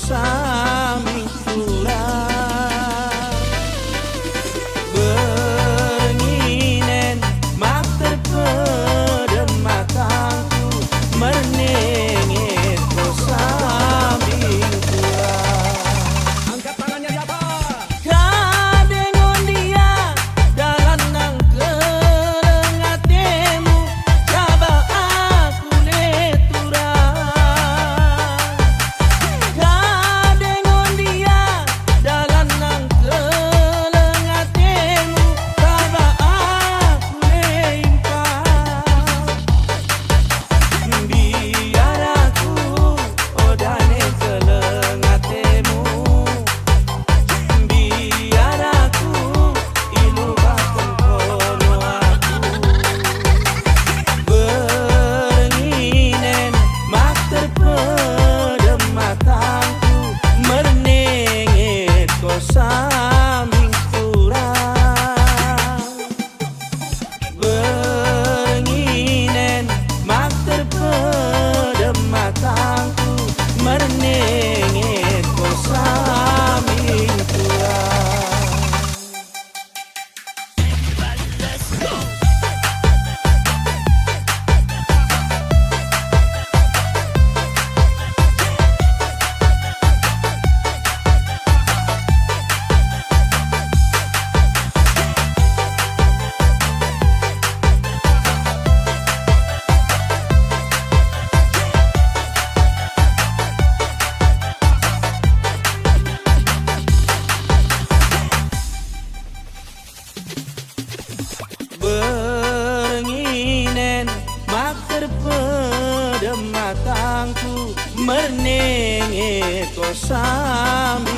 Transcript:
sami tular benginen mak terpedem matangku mernengit ko sami tular. Angkat tangannya di atas. Kadengon dia dalam nang kelengatemu coba aku leturan. Kadengon dia dalam nang kelengatemu coba aku leimpan. Biar aku odane kelengatemu. Biar aku ilubakan kono aku benginen mak terpedem matangku mernengit ko saming turang. Benginen mak terpedem matangku mernengit ko saming turang. Benginen mak terpedem matangku mernengit ko sami